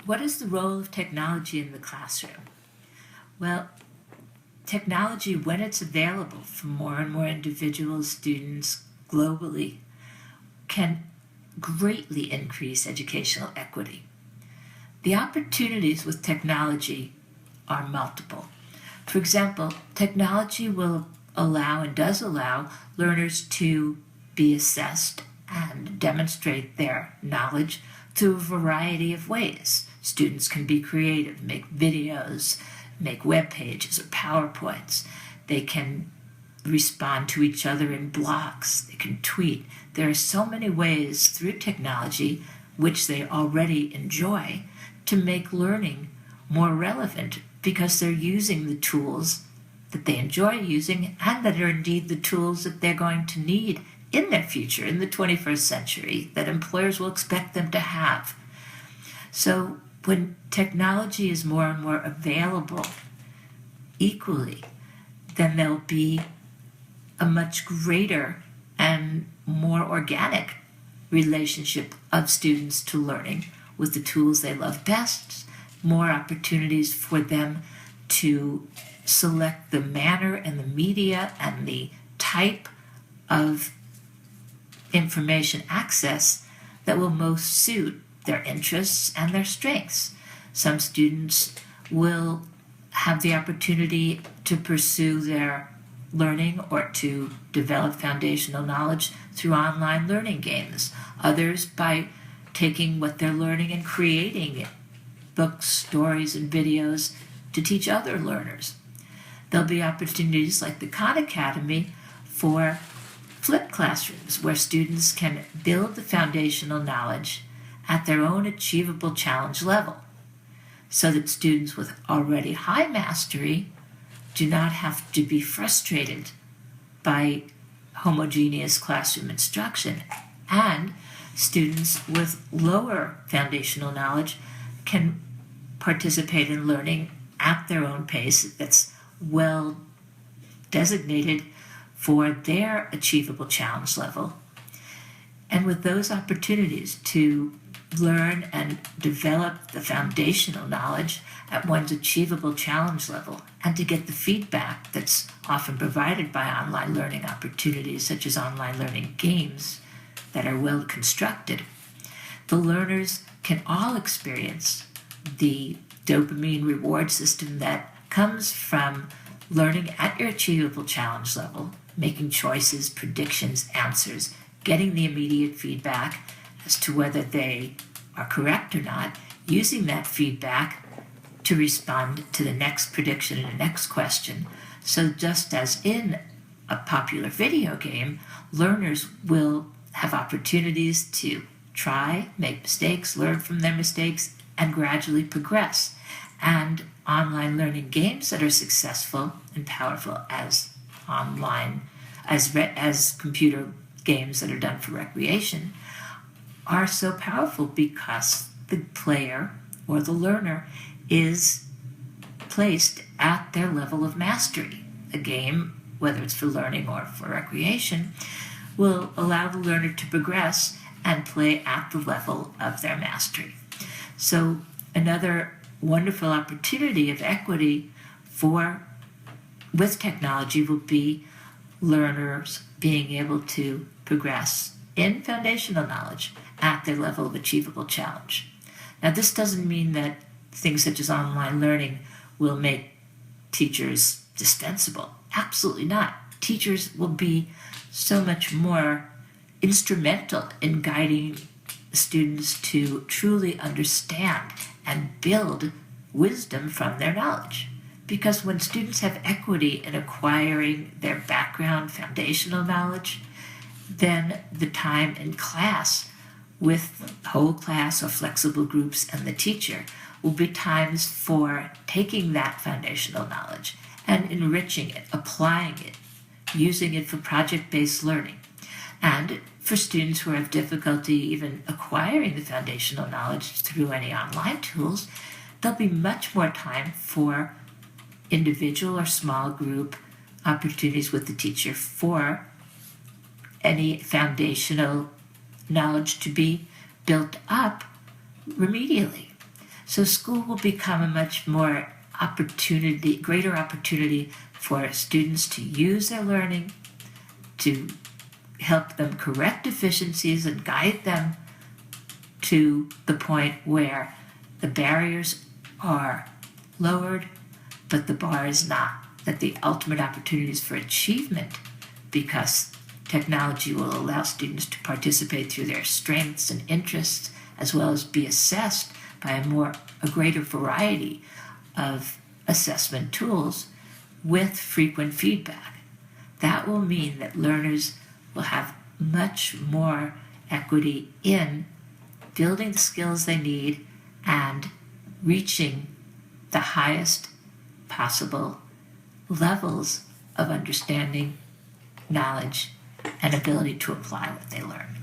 what is the role of technology in the classroom? Well, technology, when it's available for more and more individuals, students globally, can greatly increase educational equity. The opportunities with technology are multiple. For example, technology will allow and does allow learners to be assessed and demonstrate their knowledge through a variety of ways. Students can be creative, make videos, make web pages or PowerPoints. They can respond to each other in blogs. They can tweet. There are so many ways through technology, which they already enjoy, to make learning more relevant because they're using the tools that they enjoy using and that are indeed the tools that they're going to need in their future, in the 21st century, that employers will expect them to have. So when technology is more and more available equally, then there'll be a much greater and more organic relationship of students to learning with the tools they love best, more opportunities for them to select the manner and the media and the type of information access that will most suit their interests and their strengths. Some students will have the opportunity to pursue their learning or to develop foundational knowledge through online learning games. Others by taking what they're learning and creating books, stories, and videos to teach other learners. There'll be opportunities like the Khan Academy for flipped classrooms where students can build the foundational knowledge at their own achievable challenge level so that students with already high mastery do not have to be frustrated by homogeneous classroom instruction, and students with lower foundational knowledge can participate in learning at their own pace that's well designated for their achievable challenge level. And with those opportunities to learn and develop the foundational knowledge at one's achievable challenge level, and to get the feedback that's often provided by online learning opportunities, such as online learning games that are well constructed, the learners can all experience the dopamine reward system that comes from learning at your achievable challenge level, making choices, predictions, answers, getting the immediate feedback as to whether they are correct or not, using that feedback to respond to the next prediction and the next question. So just as in a popular video game, learners will have opportunities to try, make mistakes, learn from their mistakes, and gradually progress. And online learning games that are successful and powerful as computer games that are done for recreation are so powerful because the player or the learner is placed at their level of mastery. A game, whether it's for learning or for recreation, will allow the learner to progress and play at the level of their mastery. So another wonderful opportunity of equity with technology will be learners being able to progress in foundational knowledge at their level of achievable challenge. Now, this doesn't mean that things such as online learning will make teachers dispensable. Absolutely not. Teachers will be so much more instrumental in guiding students to truly understand and build wisdom from their knowledge. Because when students have equity in acquiring their background foundational knowledge, then the time in class with whole class or flexible groups and the teacher will be times for taking that foundational knowledge and enriching it, applying it, using it for project-based learning. And for students who have difficulty even acquiring the foundational knowledge through any online tools, there'll be much more time for individual or small group opportunities with the teacher for any foundational knowledge to be built up remedially. So school will become a much more greater opportunity for students to use their learning, to help them correct deficiencies and guide them to the point where the barriers are lowered, but the bar is not, that the ultimate opportunities for achievement, because technology will allow students to participate through their strengths and interests, as well as be assessed by a greater variety of assessment tools with frequent feedback. That will mean that learners will have much more equity in building the skills they need and reaching the highest possible levels of understanding, knowledge, and ability to apply what they learn.